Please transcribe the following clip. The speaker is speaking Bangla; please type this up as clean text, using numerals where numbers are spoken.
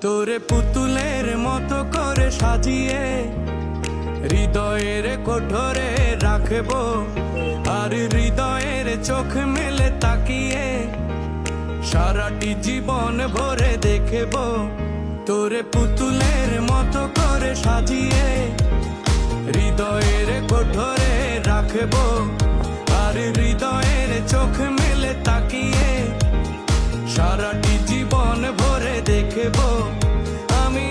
তোরে পুতুলের মতো করে সাজিয়ে হৃদয়ের কোঠরে রাখবো, আর হৃদয়ের চোখ মেলে তাকিয়ে সারাটি জীবন ভরে দেখবো। তোরে পুতুলের মতো করে সাজিয়ে হৃদয়ের কোঠরে রাখবো, আর হৃদয়ের চোখ মেলে তাকিয়ে সারাটি জীবন ভরে দেখবো। আমি